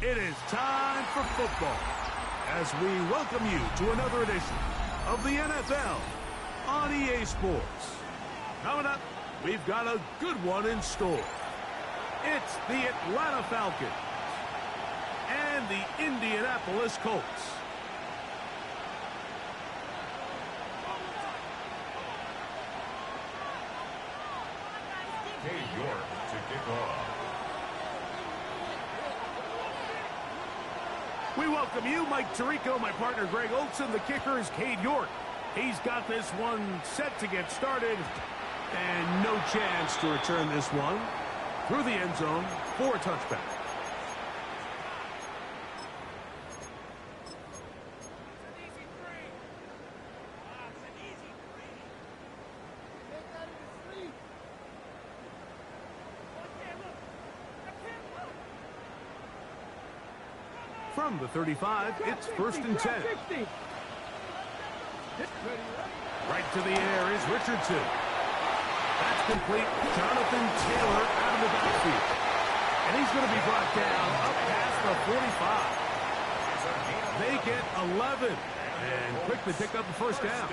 It is time for football as we welcome you to another edition of the NFL on EA Sports. Coming up, we've got a good one in store. It's the Atlanta Falcons and the Indianapolis Colts. Hey, York to kick off. We welcome you, Mike Tirico, my partner Greg Olson. The kicker is Cade York. He's got this one set to get started, and no chance to return this one through the end zone for a touchback. From the 35, it's 1st and 10. Right to the air is Richardson. That's complete. Jonathan Taylor out of the backfield. And he's going to be brought down up past the 45. They get 11. And quick to pick up the first down.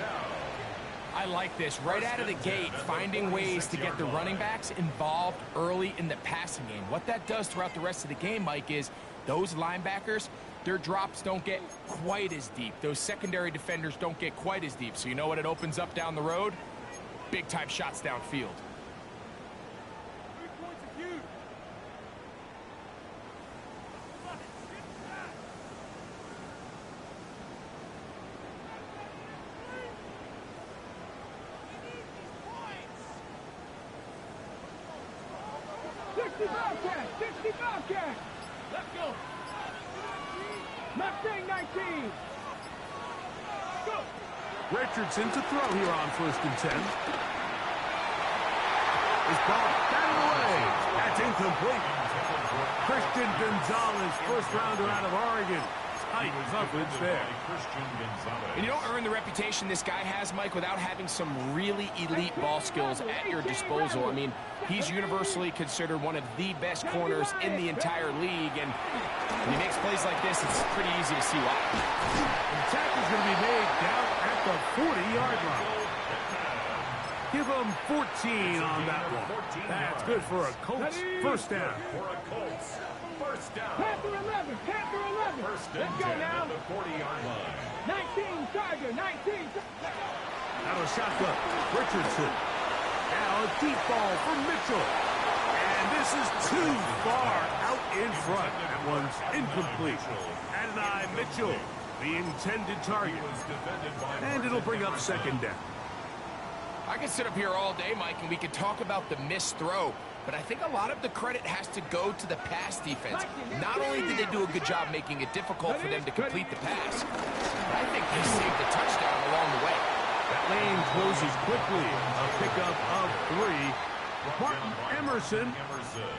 I like this. Right out of the gate, finding ways to get the running backs involved early in the passing game. What that does throughout the rest of the game, Mike, is those linebackers, their drops don't get quite as deep. Those secondary defenders don't get quite as deep. So you know what it opens up down the road? Big-time shots downfield. Let's go. Mustang 19. Go. Richardson to throw here on 1st and 10. His ball batted away. That's incomplete. Christian Gonzalez, first rounder out of Oregon. Tight coverage there. And you don't earn the reputation this guy has, Mike, without having some really elite ball skills at your disposal. I mean, he's universally considered one of the best corners in the entire league, and when he makes plays like this, it's pretty easy to see why. The tackle's going to be made down at the 40-yard line. Give him 14 on that one. That's good for a Colts first down. Panther 11. Panther 11. Let's go now. 40-yard line. 19. Tiger. 19. Out of shotgun. Richardson. Now a deep ball for Mitchell. And this is too far out in front. That one's incomplete. Adonai Mitchell, the intended target. And it'll bring up second down. I could sit up here all day, Mike, and we could talk about the missed throw, but I think a lot of the credit has to go to the pass defense. Not only did they do a good job making it difficult for them to complete the pass, but I think they saved the touchdown along the way. That lane closes quickly. A pickup of 3. Martin Emerson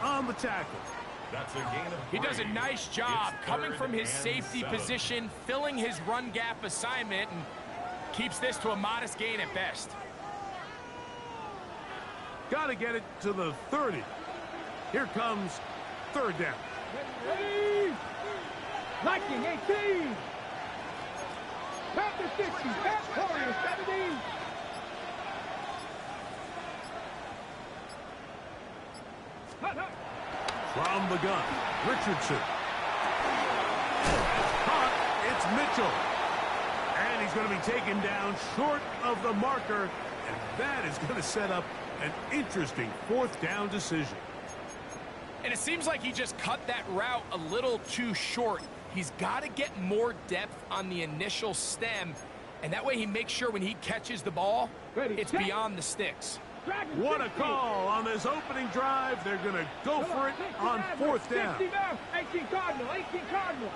on the tackle. That's a gain of 3. He does a nice job coming from his safety position, filling his run gap assignment, and keeps this to a modest gain at best. Got to get it to the 30. Here comes third down. Ready. Lightning 18. Panther 60. Panther 70. From the gun, Richardson. Caught, it's Mitchell. And he's going to be taken down short of the marker, and that is going to set up an interesting fourth down decision. And it seems like he just cut that route a little too short. He's got to get more depth on the initial stem, and that way he makes sure when he catches the ball, it's beyond the sticks. What a call on this opening drive. They're going to go for it on fourth down. 18 Cardinal. 18 Cardinal.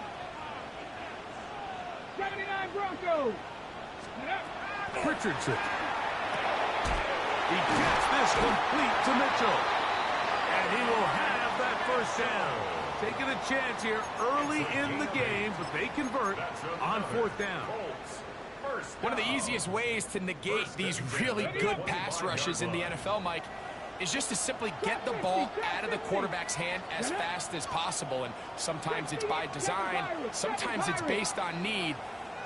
79 Broncos. Richardson. He gets this complete to Mitchell. And he will have that first down. Taking a chance here early in the game, but they convert on fourth down. One of the easiest ways to negate these really good pass rushes in the NFL, Mike, is just to simply get the ball out of the quarterback's hand as fast as possible. And sometimes it's by design, sometimes it's based on need.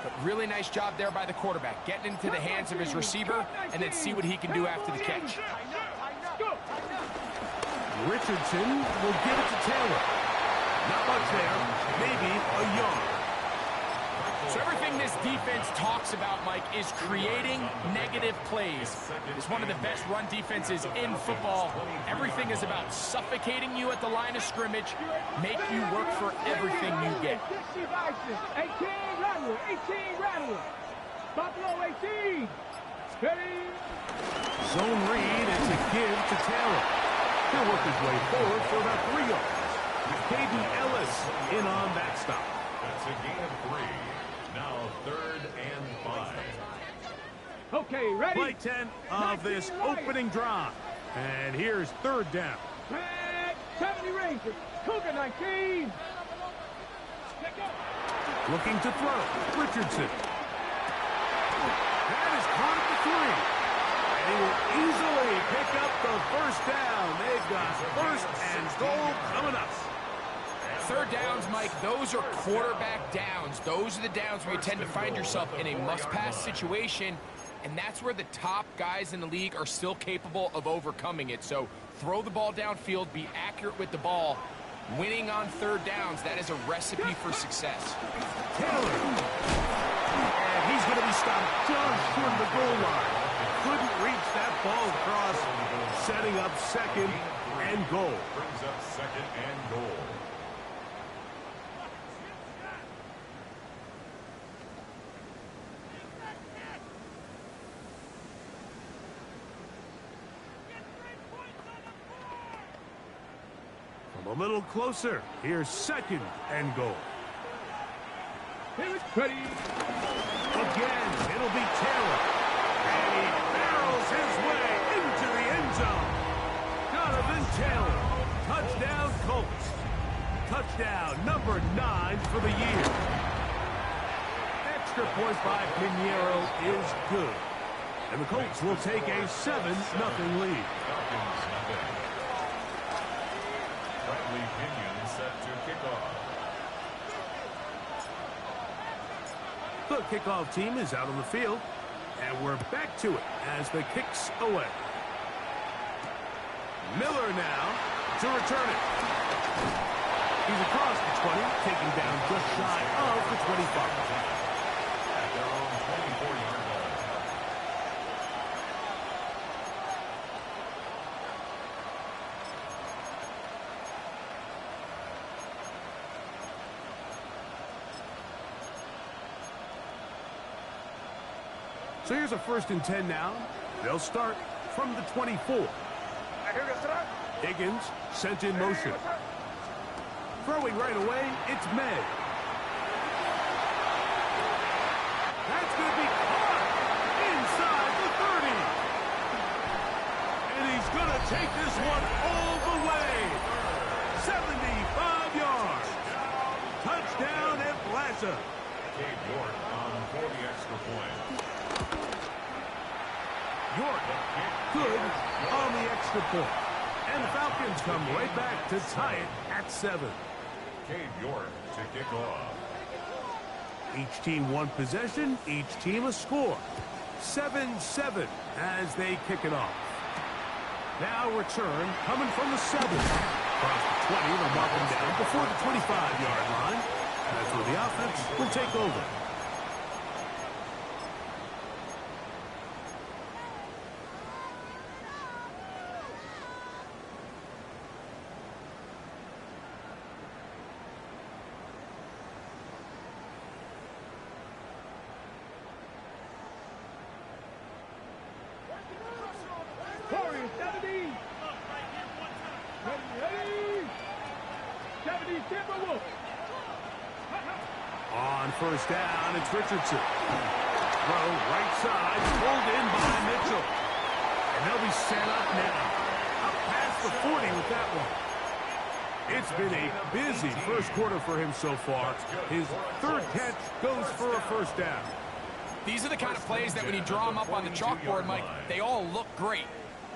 But really nice job there by the quarterback, getting into the hands of his receiver and then see what he can do after the catch. Richardson will give it to Taylor. Not much there, maybe a yard. So everything this defense talks about, Mike, is creating negative plays. It's one of the best run defenses in football. Everything is about suffocating you at the line of scrimmage, make you work for everything you get. 18 rattle. Buffalo 18. Steady. Zone read, it's a give to Taylor. He'll work his way forward for about 3 yards. Caden Ellis in on that stop. That's a gain of 3. Now 3rd and 5. Okay, ready? Play 10 of this opening drive. And here's 3rd down. Red 70 Rangers. Cougar 19. Looking to throw. Richardson. That is caught at the 3. And he will easily pick up the first down. They've got 1st and goal coming up. 3rd downs, Mike, those are quarterback downs. Those are the downs where you tend to find yourself in a must-pass situation, and that's where the top guys in the league are still capable of overcoming it. So throw the ball downfield, be accurate with the ball. Winning on 3rd downs, that is a recipe for success. Taylor. And he's going to be stopped just short of the goal line. Couldn't reach that ball across, setting up 2nd and goal. Brings up 2nd and goal. A little closer. Here's 2nd and goal. Here it's ready. Again, it'll be Taylor. And he barrels his way into the end zone. Jonathan Taylor. Touchdown, Colts. Touchdown number 9 for the year. Extra point by Pinheiro is good. And the Colts will take a 7-0 lead. Bradley Pinion set to kick off. The kickoff team is out on the field, and we're back to it as the kick's away. Miller now to return it. He's across the 20, taking down just shy of the 25. At their own 24-yard line. So here's a 1st and 10 now. They'll start from the 24. Higgins sent in motion. Throwing right away, it's May. That's going to be caught inside the 30. And he's going to take this one all the way. 75 yards. Touchdown, Atlanta. Cade York on for the extra point. York good on the extra point. And the Falcons come right back to tie it at 7. Cade York to kick off. Each team one possession, each team a score. 7-7 as they kick it off. Now return coming from the 7. Across the 20, they'll mark them down before the 25-yard line. That's where the offense will take over. Warriors 70. 70 Timberwolves. On 1st down, it's Richardson. Throw right side, pulled in by Mitchell. And they'll be set up now. Up past the 40 with that one. It's been a busy 1st quarter for him so far. His 3rd catch goes for a 1st down. These are the kind of plays that when you draw them up on the chalkboard, Mike, they all look great.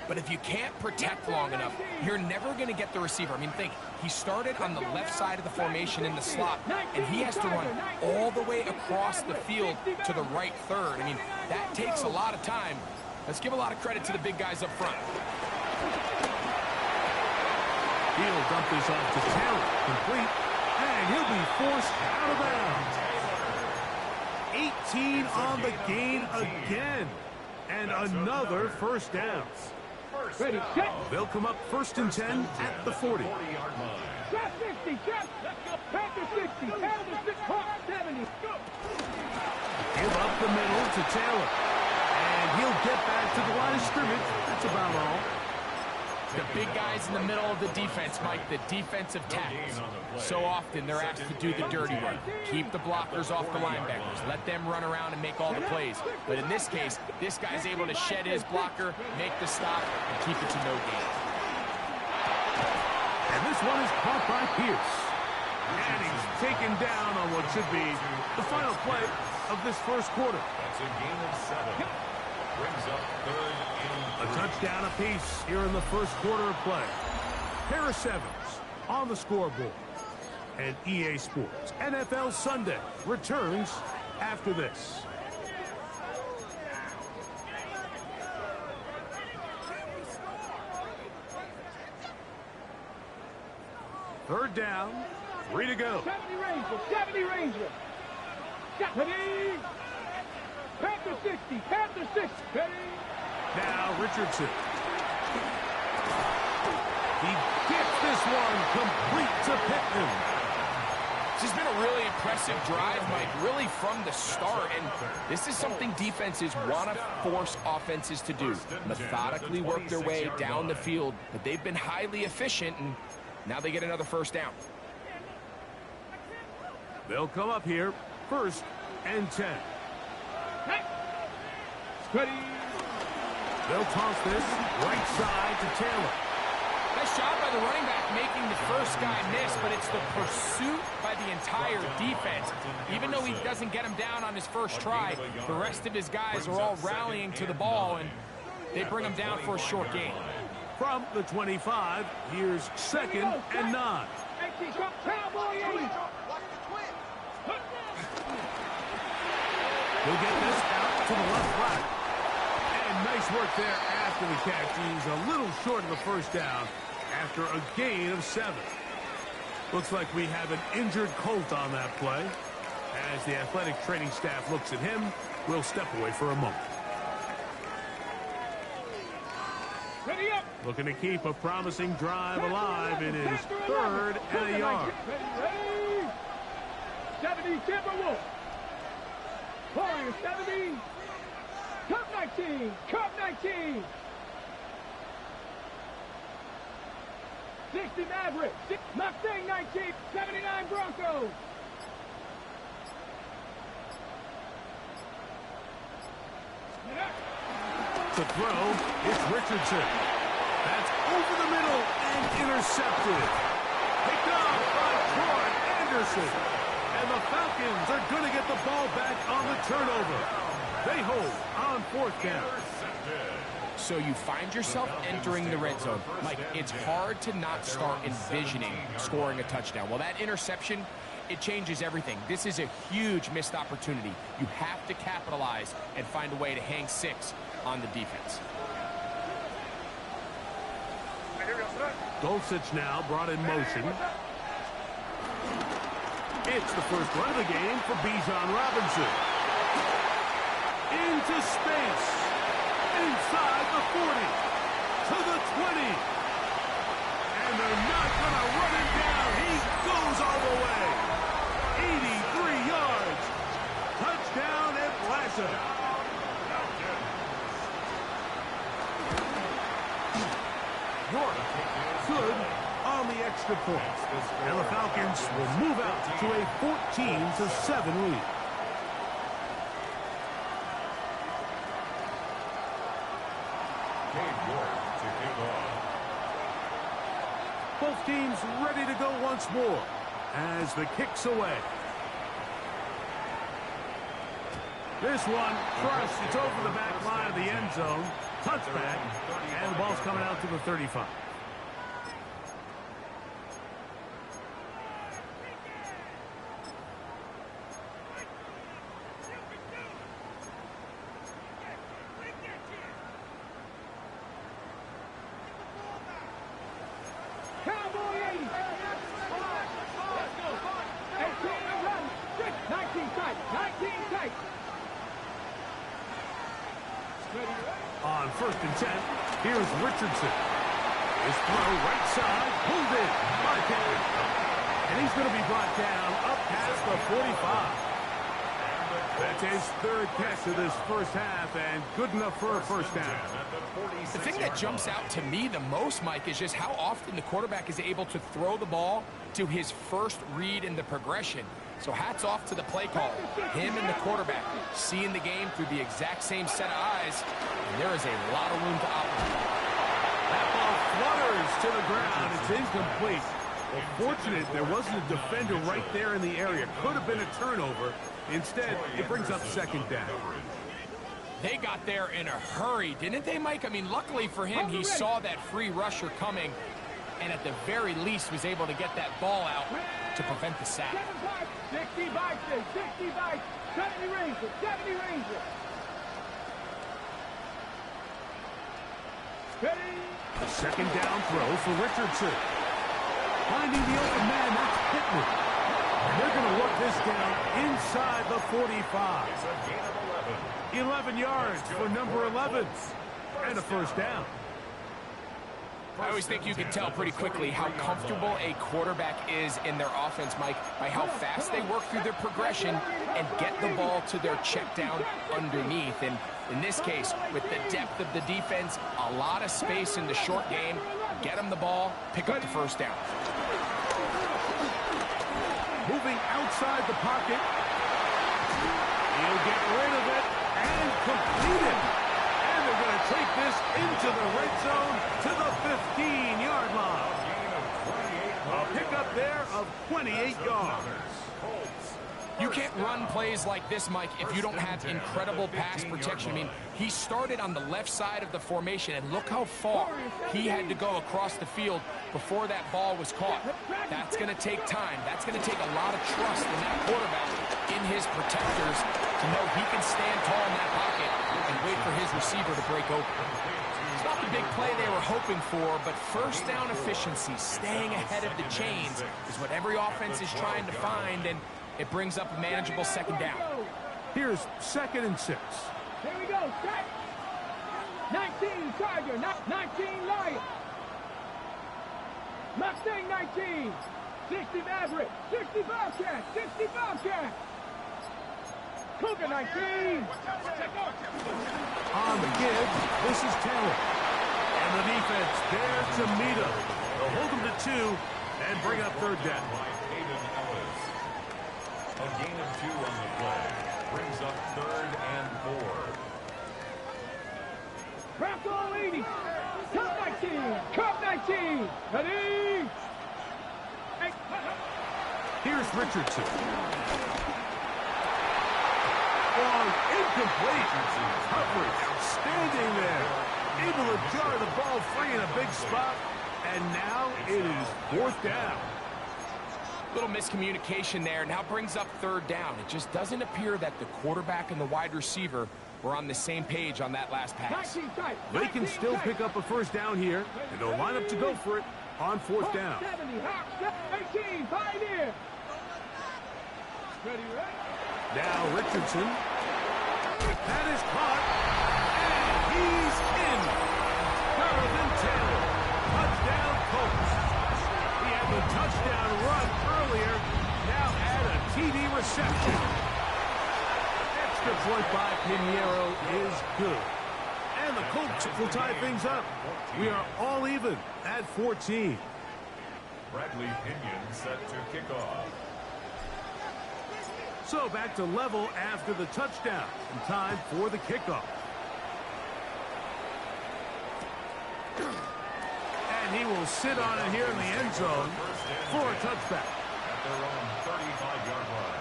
But if you can't protect long enough, you're never going to get the receiver. I mean, think, he started on the left side of the formation in the slot, and he has to run all the way across the field to the right third. I mean, that takes a lot of time. Let's give a lot of credit to the big guys up front. He'll dump this off to Taylor. Complete. And he'll be forced out of bounds. 18 on the gain again. And another first down. Ready, set. They'll come up 1st and 10 at the 40. Shot 60, shot. Panther 60, Panther 6, Hawk 70. Go. Give up the middle to Taylor. And he'll get back to the line of scrimmage. That's about all. The big guys in the middle of the defense, Mike, the defensive tackles. So often they're asked to do the dirty work. Keep the blockers off the linebackers. Let them run around and make all the plays. But in this case, this guy's able to shed his blocker, make the stop, and keep it to no gain. And this one is caught by Pierce. And he's taken down on what should be the final play of this first quarter. That's a gain of 7. Brings up 3rd A touchdown apiece here in the first quarter of play. Pair of 7s on the scoreboard. And EA Sports NFL Sunday returns after this. Third down, 3 to go. 70 Ranger, 70 Ranger. Got ready. Panther 60, Panther 6, ready. Now Richardson. He gets this one complete to Pittman. This has been a really impressive drive, Mike, really from the start. And this is something defenses want to force offenses to do. Methodically work their way down the field. But they've been highly efficient, and now they get another first down. They'll come up here, 1st and 10. Ready. They'll toss this right side to Taylor. Nice job by the running back making the first guy miss, but it's the pursuit by the entire defense. Even though he doesn't get him down on his first try, the rest of his guys are all rallying to the ball, and they bring him down for a short gain. From the 25, here's 2nd and 9. He'll get this out to the left flat. And nice work there after the catch. He's a little short of the first down after a gain of 7. Looks like we have an injured Colt on that play. As the athletic training staff looks at him, we'll step away for a moment. Ready up. Looking to keep a promising drive alive. It is 3rd and a yard. Ready. 70 Timberwolves. Warriors 70. Cup 19. Cup 19. 60 Mavericks. Mustang 19. 79 Broncos. To throw, it's Richardson. That's over the middle and intercepted. Picked off by Troy Anderson. And the Falcons are going to get the ball back on the turnover. They hold on 4th down. So you find yourself entering the red zone. Mike, it's hard to not start envisioning scoring a touchdown. Well, that interception, it changes everything. This is a huge missed opportunity. You have to capitalize and find a way to hang 6 on the defense. Dulcich now brought in motion. It's the first run of the game for Bijan Robinson. Into space. Inside the 40. To the 20. And they're not going to run him down. He goes all the way. 83 yards. Touchdown Atlanta. York good on the extra point. And the Falcons will move out to a 14-7 lead. Both teams ready to go once more as the kick's away. This one crushed. It's over the back line of the end zone. touchback, and the ball's coming out to the 35. On 1st and 10, here's Richardson. His throw right side, pulled in, Marquez. And he's going to be brought down up past the 45. That's his 3rd catch of this first half, and good enough for a first down. The thing that jumps out to me the most, Mike, is just how often the quarterback is able to throw the ball to his first read in the progression. So hats off to the play caller. Him and the quarterback seeing the game through the exact same set of eyes, and there is a lot of room to operate. That ball flutters to the ground. It's incomplete. Well, fortunate there wasn't a defender right there in the area. Could have been a turnover. Instead, it brings up 2nd down. They got there in a hurry, didn't they, Mike? I mean, luckily for him, he saw that free rusher coming, and at the very least was able to get that ball out to prevent the sack. 60 by 70 Ranger, 70 Ranger. Steady. A 2nd down throw for Richardson. Finding the open man, that's Pittman. And they're going to work this down inside the 45. It's a gain of 11 yards for number 11. And a first down. I always think you can tell pretty quickly how comfortable a quarterback is in their offense, Mike, by how fast they work through their progression and get the ball to their check down underneath. And in this case, with the depth of the defense, a lot of space in the short game, get them the ball, pick up the first down. Moving outside the pocket. He'll get rid of it and complete it. And they're going to take this into the red zone to the 15-yard line. A pickup there of 28 yards. You can't run plays like this, Mike, if you don't have incredible pass protection. I mean, he started on the left side of the formation, and look how far he had to go across the field before that ball was caught. That's going to take time. That's going to take a lot of trust in that quarterback, in his protectors, to know he can stand tall in that pocket and wait for his receiver to break open. It's not the big play they were hoping for, but first down efficiency, staying ahead of the chains, is what every offense is trying to find, and it brings up a manageable 2nd down. Here's 2nd and 6. Here we go, set. 19 Tiger, 19 Lion. Mustang 19. 60 Maverick, 60 Bobcat, 60 Bobcat. Cougar 19. On the give, this is Taylor. And the defense there to meet him. They'll hold him to 2 and bring up 3rd down. A gain of 2 on the play. Brings up 3rd and 4. Bronco 80. Cup 19. Cup 19. Ready. Here's Richardson. Long, incomplete. Coverage outstanding there. Able to jar the ball free in a big spot. And now it is 4th down. Little miscommunication there. Now brings up 3rd down. It just doesn't appear that the quarterback and the wide receiver were on the same page on that last pass. They can still pick up a first down here, and they'll line up to go for it on 4th down. 18, Pioneer. Ready, right? Now Richardson. That is caught, and he's in. Jonathan Taylor. Touchdown Colts. He had the touchdown run earlier. Now add a TD reception. Extra point by Pinheiro is good. And the Colts will tie things up. We are all even at 14. Bradley Pinion set to kick off. So back to level after the touchdown. And time for the kickoff. And he will sit on it here in the end zone for a touchback. At their own 35-yard line.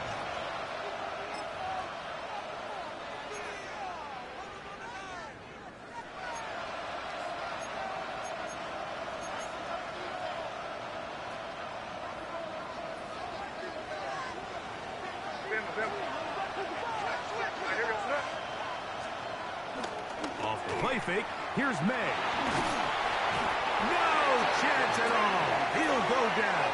fake. Here's May. No chance at all. He'll go down.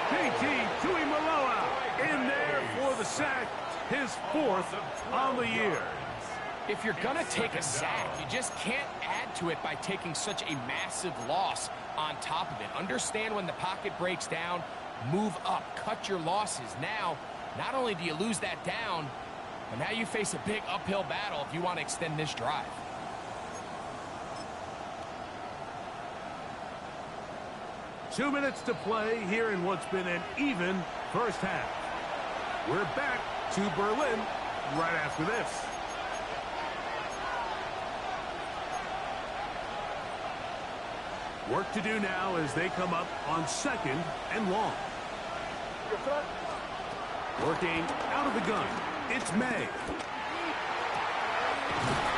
JT Tuimoloau in there for the sack. His 4th on the year. If you're going to take a sack, you just can't add to it by taking such a massive loss on top of it. Understand when the pocket breaks down, move up, cut your losses. Now, not only do you lose that down, but now you face a big uphill battle if you want to extend this drive. Two minutes to play here in what's been an even first half. We're back to Berlin right after this. Work to do now as they come up on 2nd and long. Working out of the gun. It's May.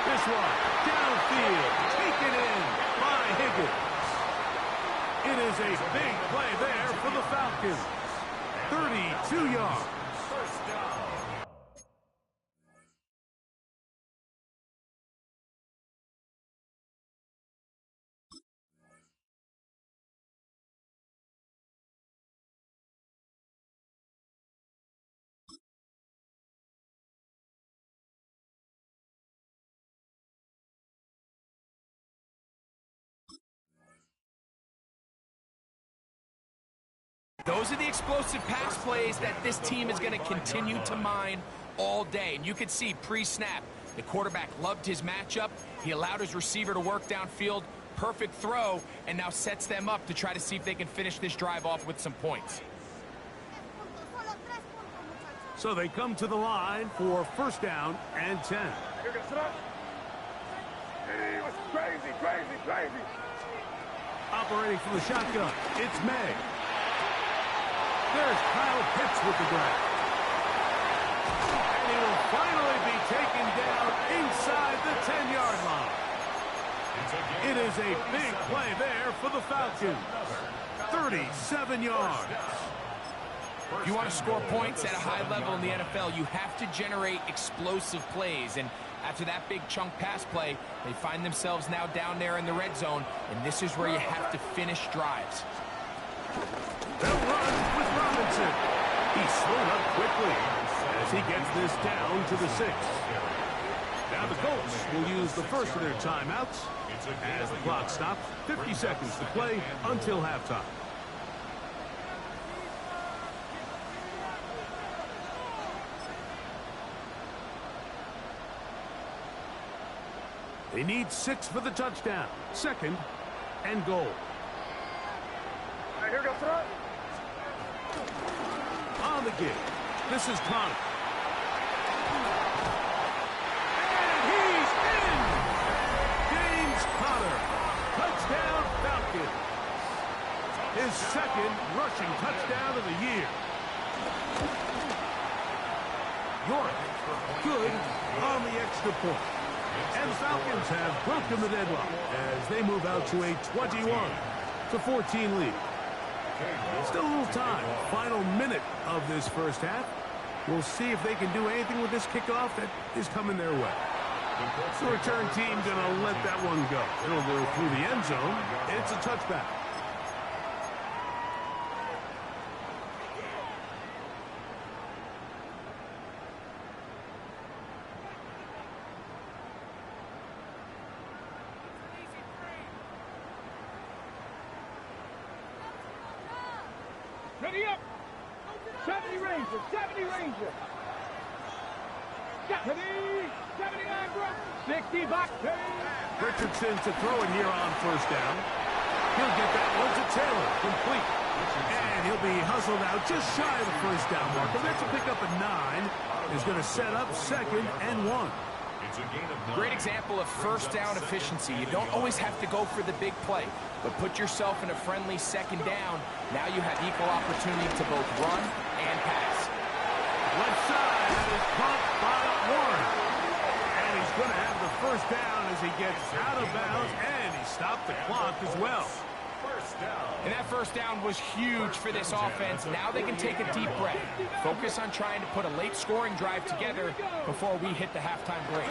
This one downfield. Taken in by Higgins. It is a big play there for the Falcons. 32 yards. First down. Those are the explosive pass plays that this team is going to continue to mine all day. And you can see pre-snap, the quarterback loved his matchup. He allowed his receiver to work downfield. Perfect throw, and now sets them up to try to see if they can finish this drive off with some points. So they come to the line for 1st down and 10. He was crazy. Operating from the shotgun, it's May. There's Kyle Pitts with the grab. And he will finally be taken down inside the 10-yard line. It is a big play there for the Falcons. 37 yards. If you want to score points at a high level in the NFL, you have to generate explosive plays. And after that big chunk pass play, they find themselves now down there in the red zone. And this is where you have to finish drives. They'll run with Robinson. He's slowed up quickly as he gets this down to the 6. Now the Colts will use the first of their timeouts as the clock stops. 50 seconds to play until halftime. They need 6 for the touchdown. 2nd and goal. Here goes throw. On the gig. This is Connor. And he's in! James Conner. Touchdown Falcons. His 2nd rushing touchdown of the year. York, good on the extra point. And the Falcons have broken the deadlock as they move out to a 21-14 lead. Still a little time. Final minute of this first half. We'll see if they can do anything with this kickoff that is coming their way. The return team going to let that one go. It'll go through the end zone. It's a touchback. Ready up. 70 Ranger. 70 Ranger. 70. 79 Brook. 60 back. Richardson to throw it here on first down. He'll get that one to Taylor. Complete. And he'll be hustled out just shy of the first down marker. That's a pickup at 9. Is going to set up 2nd and 1. Great example of first down efficiency. You don't always have to go for the big play, but put yourself in a friendly 2nd down. Now you have equal opportunity to both run and pass. Left side, that is caught by Warren. And he's going to have the first down as he gets out of bounds, and he stopped the clock as well. And that first down was huge for this offense. Now they can take a deep breath. Focus on trying to put a late scoring drive together before we hit the halftime break.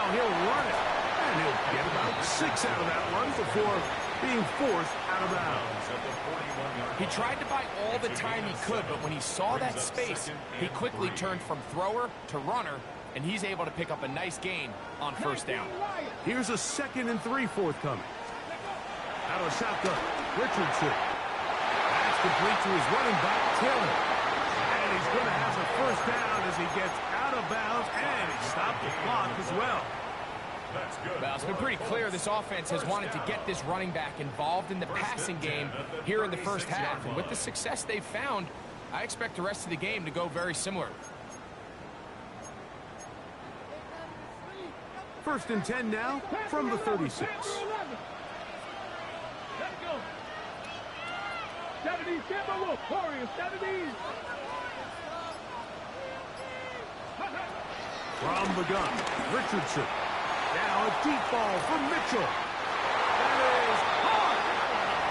Now he'll run it. And he'll get about 6 out of that one before being forced out of bounds. He tried to buy all the time he could, but when he saw that space, he quickly turned from thrower to runner, and he's able to pick up a nice gain on first down. Here's a 2nd and 3 forthcoming. Out of a shotgun, Richardson. That's complete to his running back, Taylor. And he's going to have a first down as he gets out of bounds, and he stopped the clock as well. Well, it's been pretty clear this offense has wanted to get this running back involved in the passing game here in the first half. And with the success they've found, I expect the rest of the game to go very similar. 1st and 10 now from the 36. Let's go. 70s, Timberwolf, Warriors, 70s. From the gun, Richardson. Now a deep ball from Mitchell. That is hard.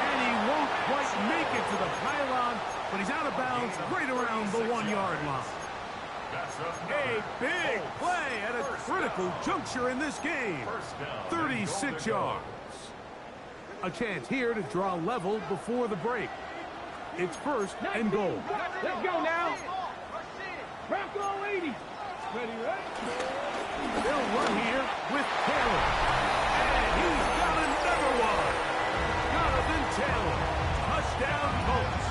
And he won't quite make it to the pylon, but he's out of bounds right around the 1-yard line. A big play at a critical juncture in this game. 36 yards. A chance here to draw level before the break. It's 1st and goal. Let's go now. Bronco 80. Ready, right? They'll run here with Taylor. And he's got another one. Jonathan Taylor. Touchdown Colts.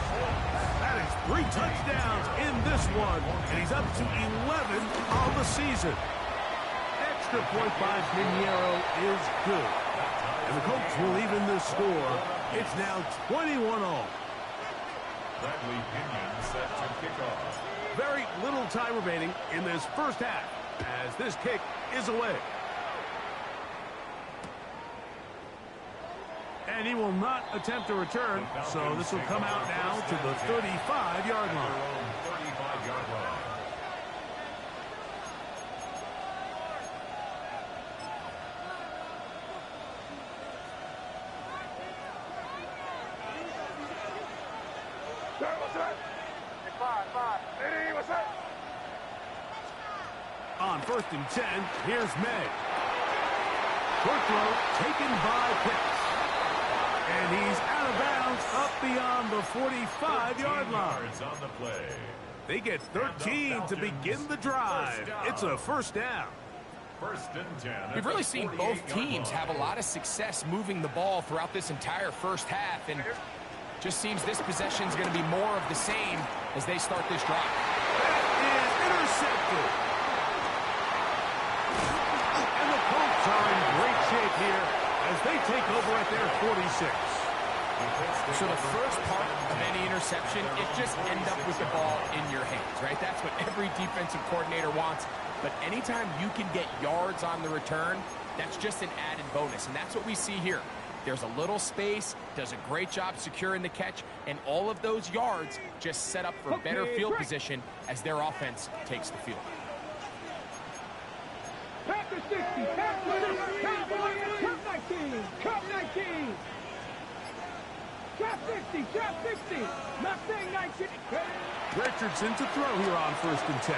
That is 3 touchdowns in this one. And he's up to 11 on the season. Extra point by Pinheiro is good. And the Colts will even this score. It's now 21-all. Bradley Pinion set to kick off. Very little time remaining in this first half as this kick is away. And he will not attempt a return, so this will come out now to the 35-yard line. 35-yard line. On 1st and 10, here's May. Short throw taken by Pitts. And he's out of bounds up beyond the 45-yard line. On the play. They get 13 to begin the drive. It's a first down. 1st and 10. We've really seen both teams have a lot of success moving the ball throughout this entire first half, and just seems this possession is going to be more of the same as they start this drive. That is intercepted. And the Colts are in great shape here as they take over at their 46. So the first part of any interception, it just ends up with the ball in your hands, right? That's what every defensive coordinator wants. But anytime you can get yards on the return, that's just an added bonus. And that's what we see here. There's a little space, does a great job securing the catch, and all of those yards just set up for better field position as their offense takes the field. Packer 60, Packer 60, Cup 19. Trap 60, Trap 60. Mustang 19. Richardson to throw here on 1st and 10.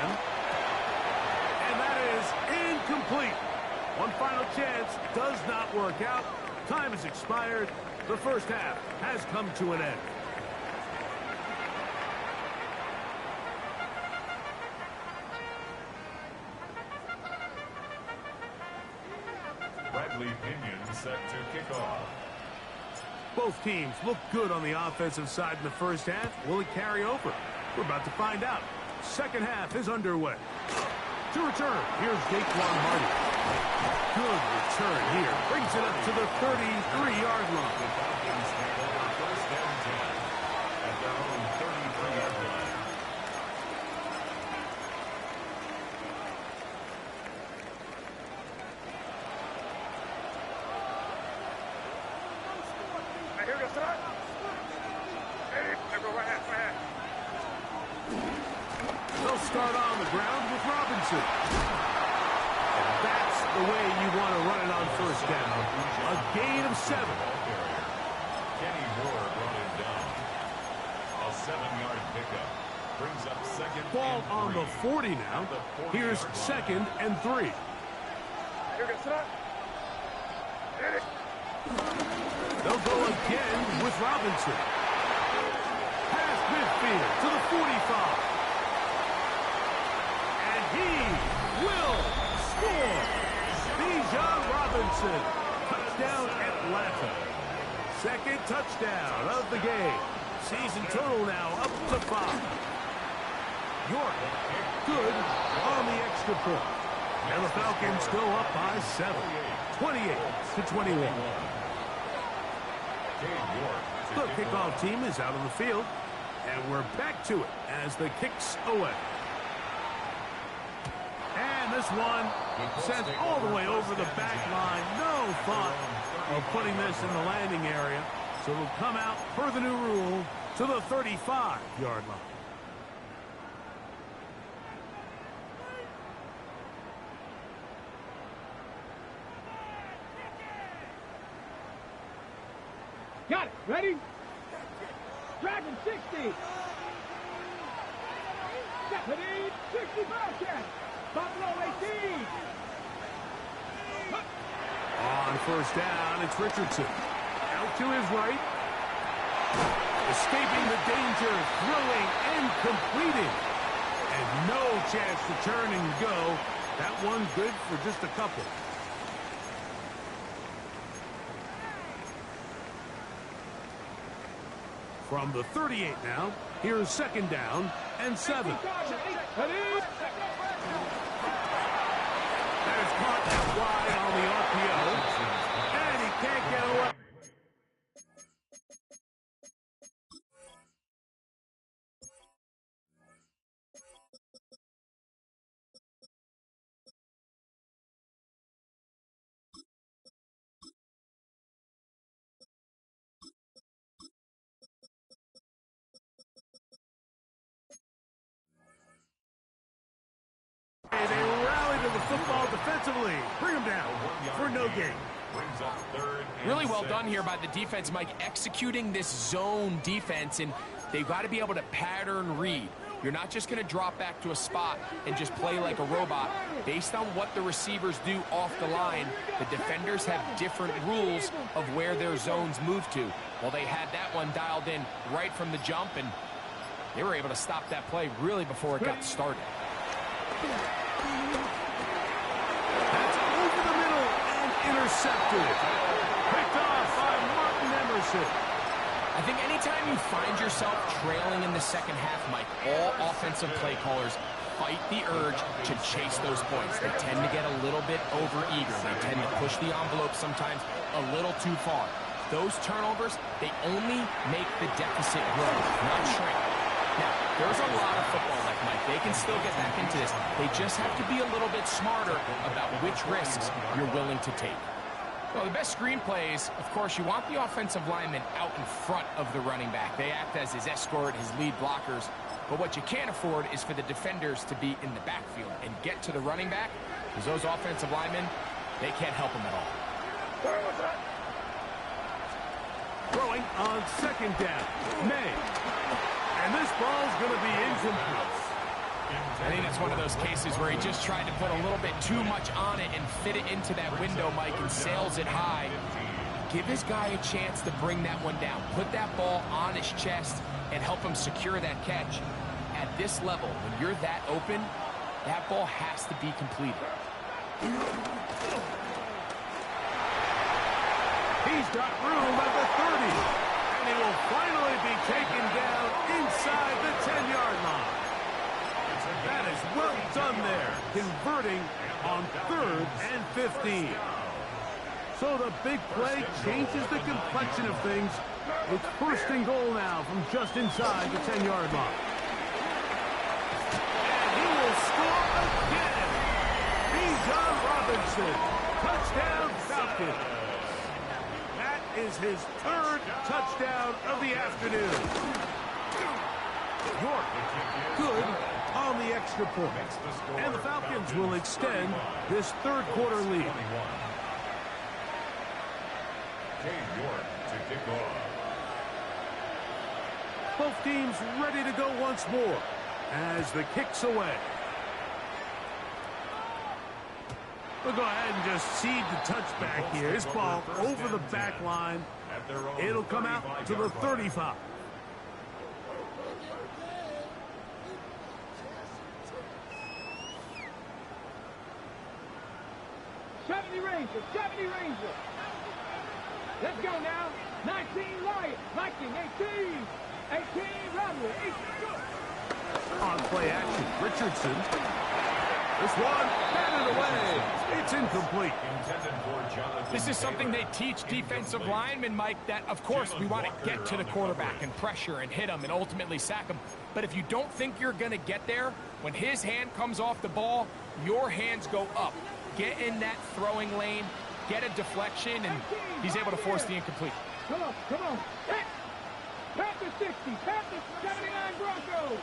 And that is incomplete. One final chance does not work out. Time has expired. The first half has come to an end. Bradley Pinion set to kick off. Both teams look good on the offensive side in the first half. Will it carry over? We're about to find out. Second half is underway. To return, here's Daquan Hardy. Good return here. Brings it up to the 33-yard line. The Falcons take over 1st and 10 at their own 33-yard line. Here we go, son. Hey, go right hand. They'll start on the ground with Robinson. And that's the way you want to run it on first down. A gain of 7. Kenny Moore brought him down. A 7-yard pickup brings up 2nd Ball and on 3. the 40 now. Here's 2nd and 3. They'll go again with Robinson. Past midfield to the 45. And he will score. Bijan Robinson. Touchdown Atlanta. Second touchdown of the game. Season total now up to 5. York, good on the extra point. And the Falcons go up by 7. 28-21. The kickoff team is out on the field. And we're back to it as the kick's away. And this one sent all the way over the back line. No thought of putting this in the landing area. So it'll come out per the new rule to the 35-yard line. Got it. Ready? Dragon 60. Deputy 65 catch. Buffalo 18. On first down, it's Richardson. Out to his right. Escaping the danger, throwing and completing. And no chance to turn and go. That one good for just a couple. From the 38 now, here's second down and 7. That is caught out wide on the RPO, and he can't get away. They rally to the football defensively. Bring them down for no gain. Really well done here by the defense, Mike, executing this zone defense, and they've got to be able to pattern read. You're not just going to drop back to a spot and just play like a robot. Based on what the receivers do off the line, the defenders have different rules of where their zones move to. Well, they had that one dialed in right from the jump, and they were able to stop that play really before it got started. That's over the middle and intercepted. Picked off by Martin Emerson. I think anytime you find yourself trailing in the second half, Mike, all offensive play callers fight the urge to chase those points. They tend to get a little bit over-eager. They tend to push the envelope sometimes a little too far. Those turnovers, they only make the deficit grow, not shrink. Now, there's a lot of football left, Mike. They can still get back into this. They just have to be a little bit smarter about which risks you're willing to take. Well, the best screenplays, of course, you want the offensive lineman out in front of the running back. They act as his escort, his lead blockers. But what you can't afford is for the defenders to be in the backfield and get to the running back, because those offensive linemen, they can't help him at all. Throwing on second down. May. And this ball's going to be incomplete. I think that's one of those cases where he just tried to put a little bit too much on it and fit it into that window, Mike, and sails it high. Give his guy a chance to bring that one down. Put that ball on his chest and help him secure that catch. At this level, when you're that open, that ball has to be completed. He's got room at the 30. And he will finally be taken down inside the 10-yard line. That is well done there, converting on 3rd and 15. So the big play changes the complexion of things. It's 1st and goal now from just inside the 10-yard line. And he will score again. Bijan Robinson, touchdown Falcons. That is his 3rd touchdown of the afternoon. York, good on the extra point. And the Falcons will extend this 3rd quarter lead. York to kick off. Both teams ready to go once more as the kick's away. We'll go ahead and just cede the touchback here. His ball over the back line. It'll come out to the 35. 70 Ranger, 70 Ranger. Let's go now. 19 Lion, Viking, 18. 18 Rattler, 18. On play action, Richardson. This one, batted away. It's incomplete. This is something they teach defensive linemen, Mike, that, of course, we want to get to the quarterback and pressure and hit him and ultimately sack him. But if you don't think you're going to get there, when his hand comes off the ball, your hands go up. Get in that throwing lane, get a deflection, and he's able to force the incomplete. Come on, come on. Panther 60, Panther 79 Broncos.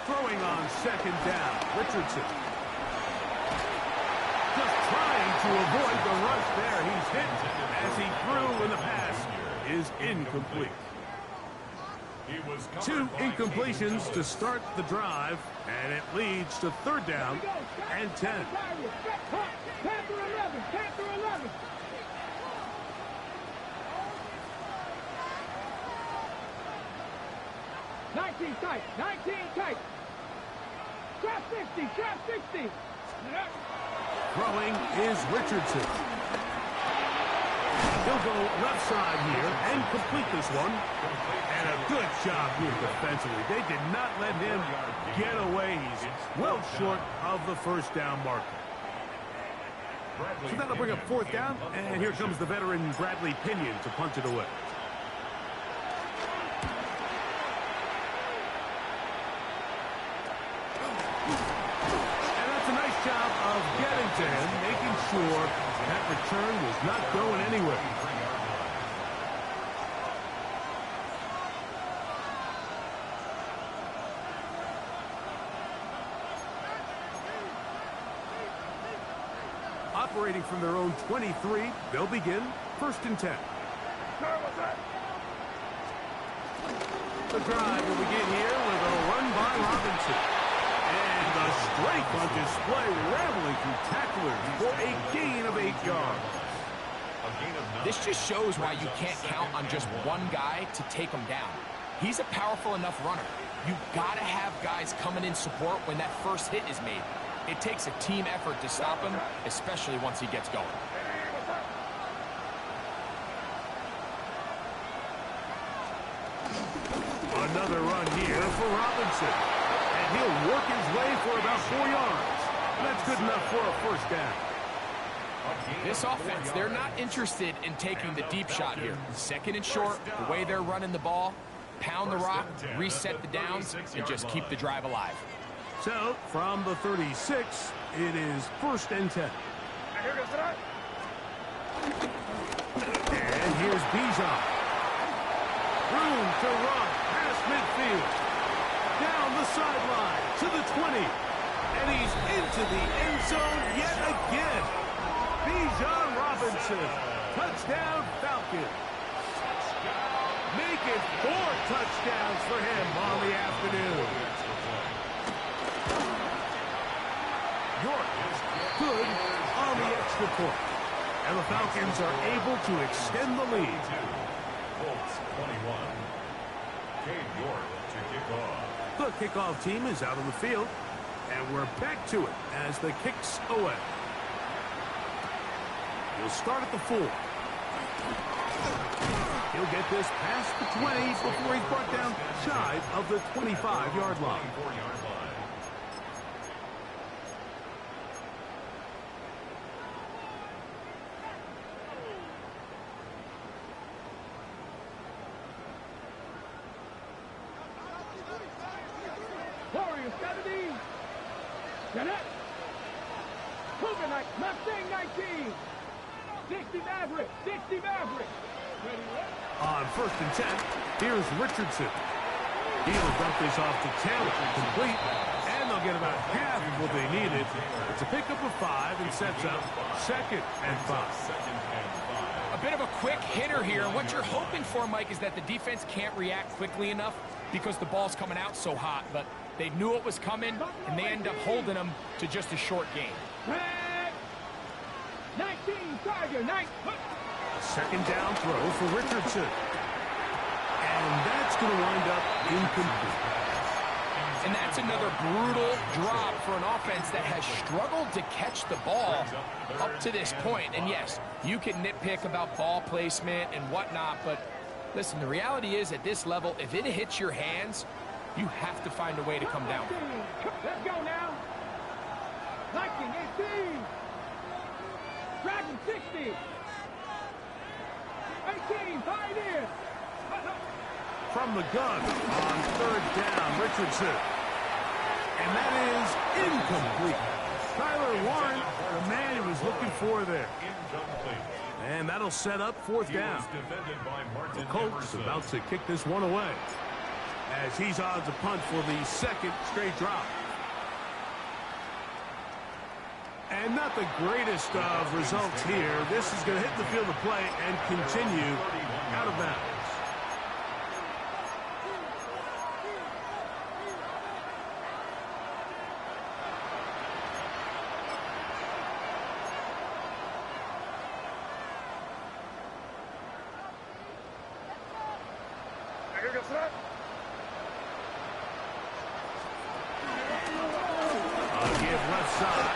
Throwing on second down, Richardson. Just trying to avoid the rush there. He's hit as he threw, and the pass is incomplete. 2 incompletions to start the drive, and it leads to third down and 10. Panther 11, Panther 11. Tight, 19 tight. Trap 60, trap 60. Throwing is Richardson. He'll go left side here and complete this one. And a good job here defensively. They did not let him get away. He's well short of the first down marker. So that'll bring up fourth down. And here comes the veteran Bradley Pinion to punt it away. Job of getting to him, making sure that return was not going anywhere. Operating from their own 23, they'll begin 1st and 10. The drive will begin here with a run by Robinson. And a strength on display, rambling through tacklers for a gain of 8 yards. This just shows why you can't count on just one guy to take him down. He's a powerful enough runner. You've got to have guys coming in support when that first hit is made. It takes a team effort to stop him, especially once he gets going. Another run here for Robinson. He'll work his way for about 4 yards. That's good enough for a first down. This offense, they're not interested in taking the deep shot here. 2nd and short, the way they're running the ball, pound the rock, reset the downs, and just keep the drive alive. So, from the 36, it is 1st and 10. And here's Bijan. Room to run past midfield. Down the sideline to the 20. And he's into the end zone yet again. Bijan Robinson. Touchdown Falcons. Make it 4 touchdowns for him on the afternoon. York good on the extra point. And the Falcons are able to extend the lead. Colts 21. Cade York to kick off. The kickoff team is out on the field, and we're back to it as the kicks away. He'll start at the 4. He'll get this past the 20 before he's brought down shy of the 25-yard line. Warriors 70. Jeanette. Cougar Mustang 19. 60 Maverick. 60 Maverick. On 1st and 10, here's Richardson. He'll dump this off to Taylor, complete, and And they'll get about half of what they needed. It's a pickup of 5 and sets up 2nd and 5. A bit of a quick hitter here. And what you're hoping for, Mike, is that the defense can't react quickly enough because the ball's coming out so hot. But they knew it was coming, and they end up holding them to just a short game. 19, Tiger, 9. Second down throw for Richardson. And that's going to wind up incomplete. And that's another brutal drop for an offense that has struggled to catch the ball up to this point. And yes, you can nitpick about ball placement and whatnot, but listen, the reality is at this level, if it hits your hands, you have to find a way to come down. Let's go now. 19, 18. Dragon 60. 18, tied in. From the gun on 3rd down, Richardson. And that is incomplete. Tyler Warren, the man he was looking for there. And that'll set up 4th down. The Colts about to kick this one away, as he's on to punt for the 2nd straight drop. And not the greatest of results here. This is going to hit the field of play and continue out of bounds.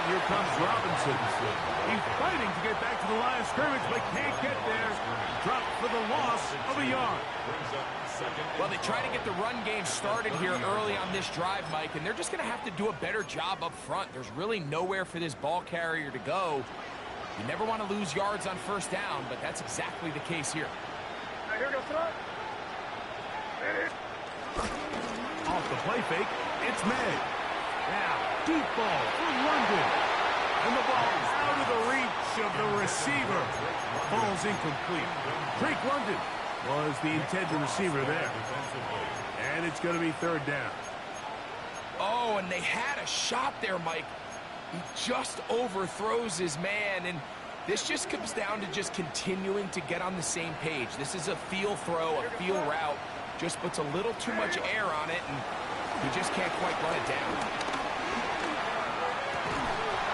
Here comes Robinson. He's fighting to get back to the line of scrimmage, but can't get there. Dropped for the loss of a yard. Well, they try to get the run game started here early on this drive, Mike, and they're just going to have to do a better job up front. There's really nowhere for this ball carrier to go. You never want to lose yards on 1st down, but that's exactly the case here. Off the play fake, it's May. Now, deep ball for London. And the ball out of the reach of the receiver. Ball's incomplete. Drake London was the intended receiver there. And it's going to be 3rd down. Oh, and they had a shot there, Mike. He just overthrows his man, and this just comes down to just continuing to get on the same page. This is a feel throw, a feel route. Just puts a little too much air on it, and he just can't quite run it down.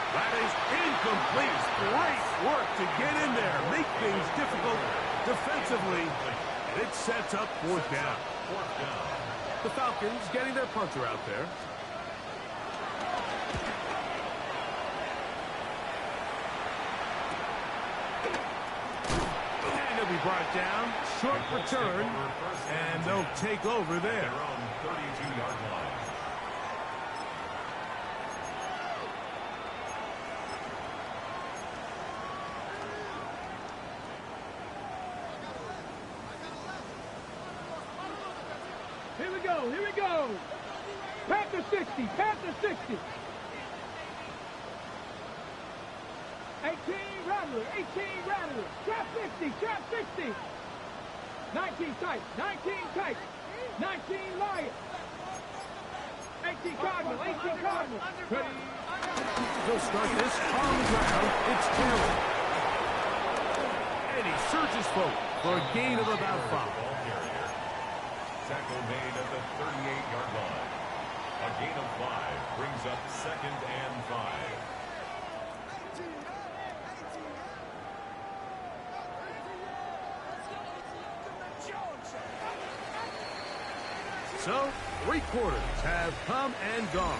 That is incomplete. Great work to get in there, make things difficult defensively, and it sets up 4th down. The Falcons getting their punter out there. And he'll be brought down. Short return, and they'll take over there. 32-yard line. Here we go, here we go. Panther 60, Panther 60. 18 Rattler, 18 Rattler. Trap 60, trap 60. 19 tight, 19 tight. 19 Lion. 18 Cardinal, 18 Cardinal. Ready. They'll start this on the ground. It's Taylor. And he surges forward for a gain of about 5. Tackle made at the 38-yard line. A gain of 5 brings up 2nd and 5. So, 3 quarters have come and gone.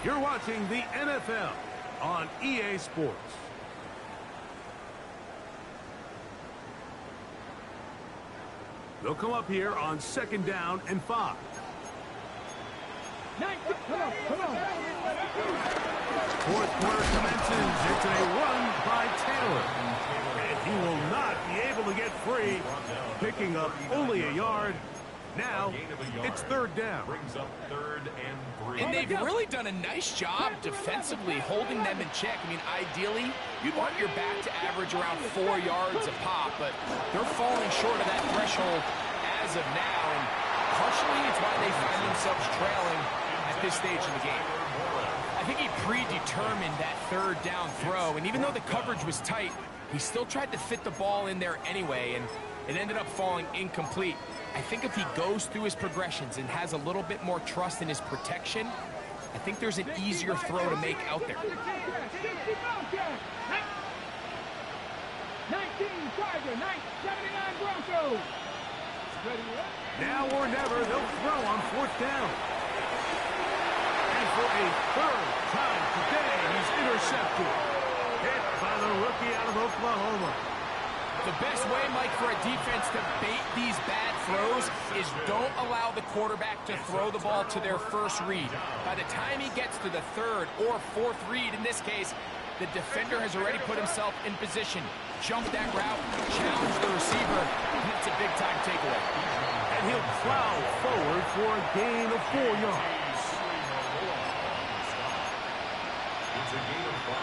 You're watching the NFL on EA Sports. They'll come up here on 2nd down and 5. Come on. 4th quarter commences. It's a run by Taylor. And he will not be able to get free, picking up only a yard. Now, it's 3rd down. Brings up 3rd and 3. And they've really done a nice job defensively holding them in check. I mean, ideally, you'd want your back to average around 4 yards a pop, but they're falling short of that threshold as of now. And partially, it's why they find themselves trailing at at this stage of the game. I think he predetermined that third down throw, and even though the coverage was tight, he still tried to fit the ball in there anyway, and it ended up falling incomplete. I think if he goes through his progressions and has a little bit more trust in his protection, I think there's an easier throw to make out there. 19 Tiger, 79 Broncos. Now or never, they'll throw on fourth down. And for a third time today, he's intercepted. Hit by the rookie out of Oklahoma. The best way, Mike, for a defense to bait these bad throws is don't allow the quarterback to throw the ball to their first read. By the time he gets to the third or fourth read, in this case, the defender has already put himself in position. Jump that route, challenge the receiver, and it's a big-time takeaway. And he'll plow forward for a gain of 4 yards. It's a gain of 5.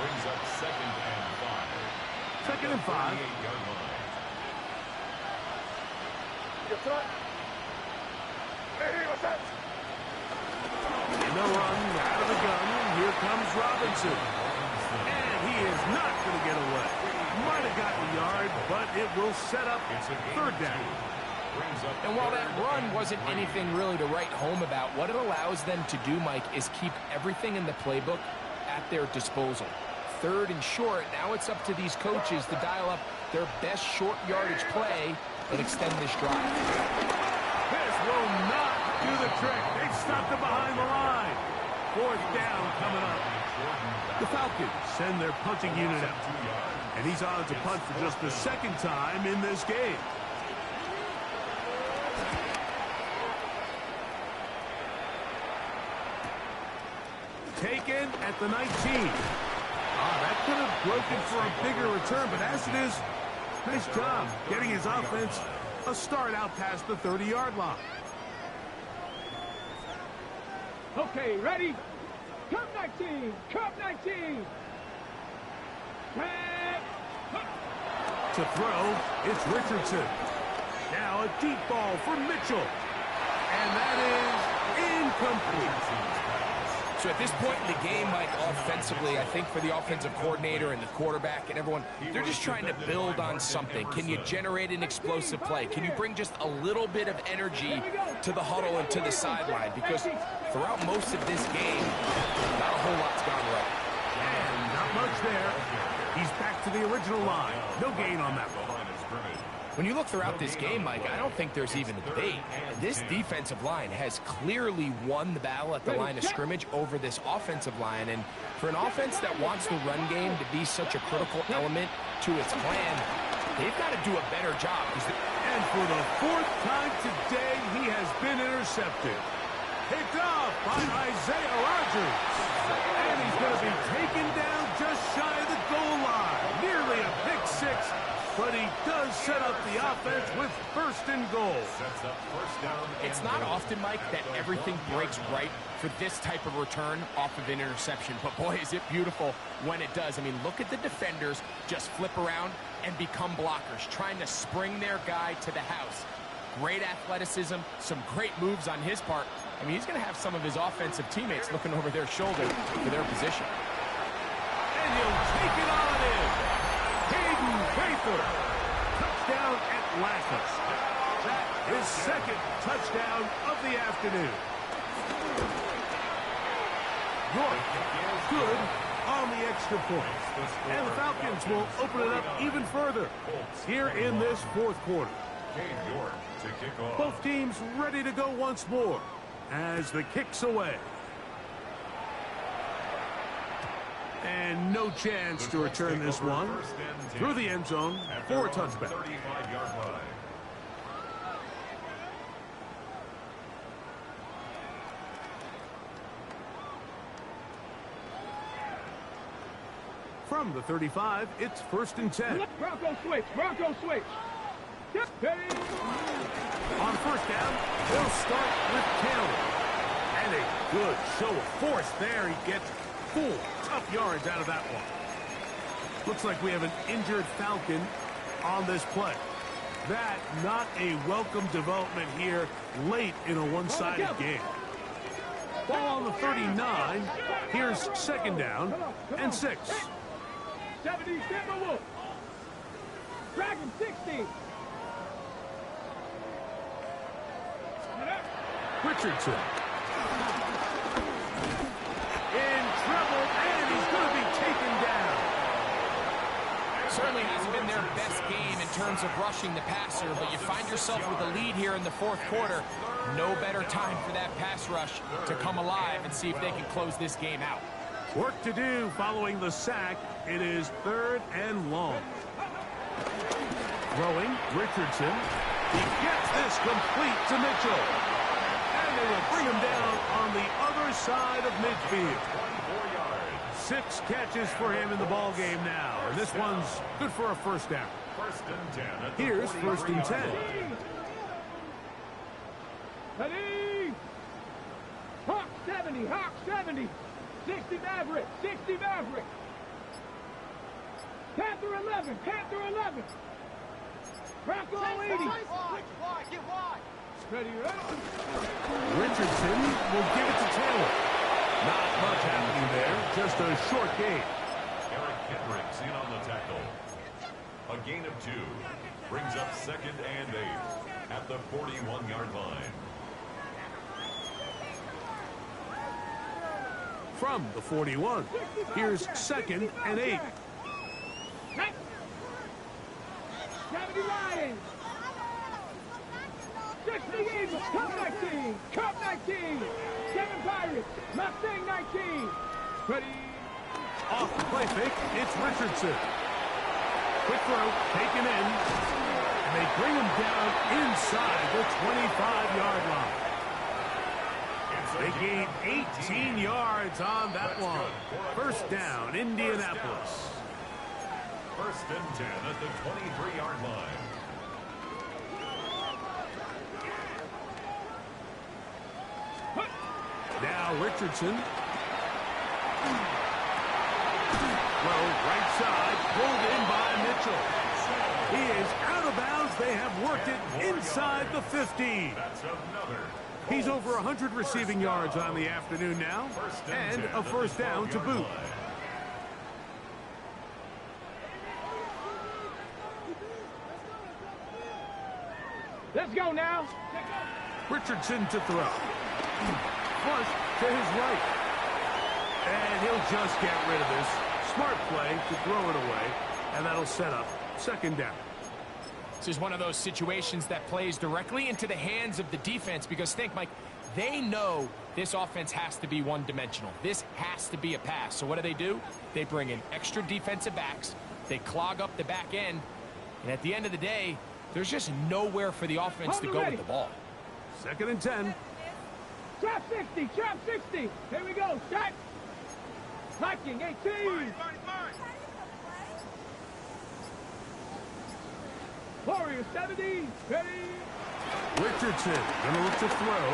Brings up 2nd and 5. 2nd and 5. And the run out of the gun. Here comes Robinson. And he is not going to get away. Might have gotten a yard, but it will set up third down. And while that run wasn't anything really to write home about, what it allows them to do, Mike, is keep everything in the playbook at their disposal. Third and short, now it's up to these coaches to dial up their best short yardage play and extend this drive. This will not do the trick. They've stopped him behind the line. Fourth down coming up. The Falcons send their punting unit out. And he's on to punt for just the second time in this game. Taken at the 19. That could have broken for a bigger return, but as it is, nice job getting his offense a start out past the 30-yard line. Okay, ready? Cup 19! Cup 19! To throw, it's Richardson. Now a deep ball for Mitchell. And that is incomplete. So at this point in the game, Mike, offensively, I think for the offensive coordinator and the quarterback and everyone, they're just trying to build on something. Can you generate an explosive play? Can you bring just a little bit of energy to the huddle and to the sideline? Because throughout most of this game, not a whole lot's gone right. And not much there. He's back to the original line. No gain on that one. When you look throughout this game, Mike, I don't think there's even a debate. This defensive line has clearly won the battle at the line of scrimmage over this offensive line. And for an offense that wants the run game to be such a critical element to its plan, they've got to do a better job. And for the fourth time today, he has been intercepted. Picked off by Isaiah Rodgers. And he's going to be taken down just shy of the goal line. Nearly a pick six. But he does set up the offense with first and goal. It's not often, Mike, that everything breaks right for this type of return off of an interception. But, boy, is it beautiful when it does. I mean, look at the defenders just flip around and become blockers, trying to spring their guy to the house. Great athleticism, some great moves on his part. I mean, he's going to have some of his offensive teammates looking over their shoulder for their position. And he'll take it on in. Touchdown Atlantis. His second touchdown of the afternoon. York, good on the extra point. And the Falcons will open it up even further here in this fourth quarter. Both teams ready to go once more as the kick's away. And no chance to return this one through the end zone for a touchback. From the 35, it's 1st and 10. Bronco switch. Bronco switch. On first down, they'll start with Taylor. And a good show of force there. He gets 4 tough yards out of that one. Looks like we have an injured Falcon on this play. That not a welcome development here late in a one-sided game. Ball on the 39. Here's second down and 6. 70, Timberwolf. Dragon 60. Richardson. In trouble, and he's going to be taken down. Certainly hasn't been their best game in terms of rushing the passer, but you find yourself with a lead here in the fourth quarter. No better time for that pass rush to come alive and see if they can close this game out. Work to do following the sack. It is 3rd and long. Throwing, Richardson. He gets this complete to Mitchell. And they will bring him down on the other side of midfield. 6 catches for him in the ball game now. And this one's good for a first down. Here's 1st and 10. Ready? Hawk 70, Hawk 70. 60 Maverick, 60 Maverick. Panther 11, Panther 11. Bronco 80. Ready, Richardson will give it to Taylor. Not much happening there, just a short gain. Eric Kendricks in on the tackle. A gain of 2 brings up 2nd and 8 at the 41-yard line. From the 41, here's 2nd and 8. 70 Lions. 60 Eagles. Cup 19. Cup 19. 7 Pirates. Mustang 19. Ready. Off the play fake, it's Richardson. Quick throw, taken in. And they bring him down inside the 25-yard line. They gain 18 yards on that one. First down, Indianapolis. 1st and 10 at the 23-yard line. Now Richardson. Throw right side, pulled in by Mitchell. He is out of bounds. They have worked it inside the 15. He's over 100 receiving yards on the afternoon now, and a first down to boot. Let's go now. Richardson to throw. Flush to his right. And he'll just get rid of this. Smart play to throw it away, and that'll set up 2nd down. This is one of those situations that plays directly into the hands of the defense because think, Mike, they know this offense has to be one-dimensional. This has to be a pass. So what do? They bring in extra defensive backs. They clog up the back end. And at the end of the day, there's just nowhere for the offense to go with the ball. 2nd and 10. Trap 60, trap 60. Here we go. Shot. Viking 18. Warrior 70. Ready. Richardson going to look to throw.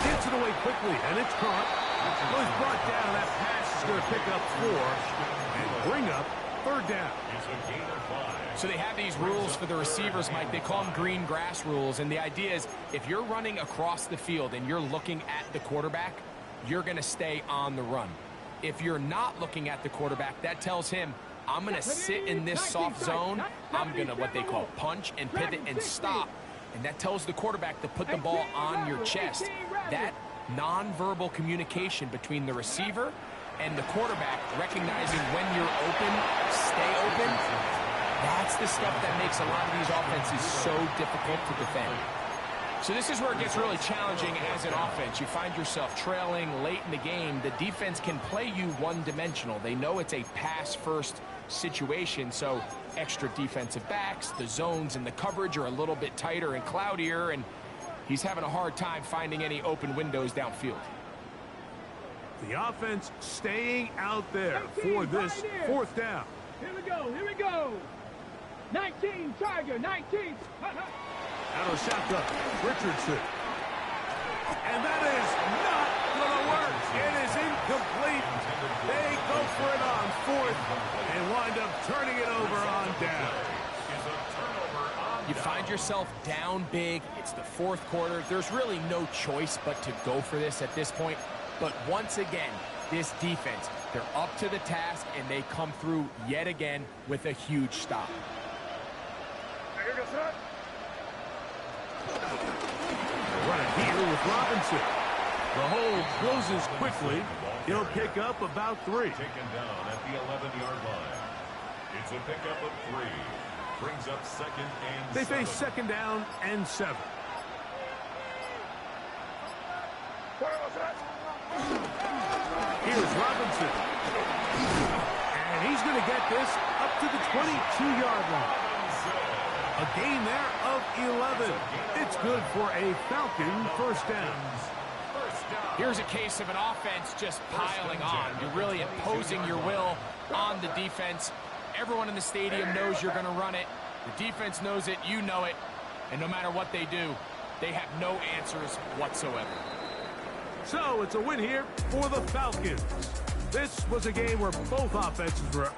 Gets it away quickly, and it's caught. Was brought down. That pass is going to pick up 4 and bring up 3rd down. So they have these rules for the receivers, Mike. They call them green grass rules, and the idea is if you're running across the field and you're looking at the quarterback, you're going to stay on the run. If you're not looking at the quarterback, that tells him, I'm going to sit in this soft zone. I'm going to what they call punch and pivot and stop. And that tells the quarterback to put the ball on your chest. That nonverbal communication between the receiver and the quarterback, recognizing when you're open, stay open, that's the stuff that makes a lot of these offenses so difficult to defend. So this is where it gets really challenging as an offense. You find yourself trailing late in the game. The defense can play you one-dimensional. They know it's a pass-first situation, so extra defensive backs, the zones and the coverage are a little bit tighter and cloudier, and he's having a hard time finding any open windows downfield. The offense staying out there for this 4th down. Here we go, here we go. 19, Tiger, 19. Out of shotgun, Richardson. And that is not going to work. It is incomplete. They go for it on 4th and wind up turning it over on down. You find yourself down big. It's the fourth quarter. There's really no choice but to go for this at this point. But once again, this defense, they're up to the task, and they come through yet again with a huge stop. Running here with Robinson. The hole closes quickly. He'll pick up about 3. Taken down at the 11-yard line. It's a pickup of 3. Brings up second and They 7. face second down and 7. Here's Robinson. And he's going to get this up to the 22-yard line. A gain there of 11. It's good for a Falcon first down. Here's a case of an offense just piling on. You're really imposing your will on the defense. Everyone in the stadium knows you're going to run it. The defense knows it. You know it. And no matter what they do, they have no answers whatsoever. So it's a win here for the Falcons. This was a game where both offenses were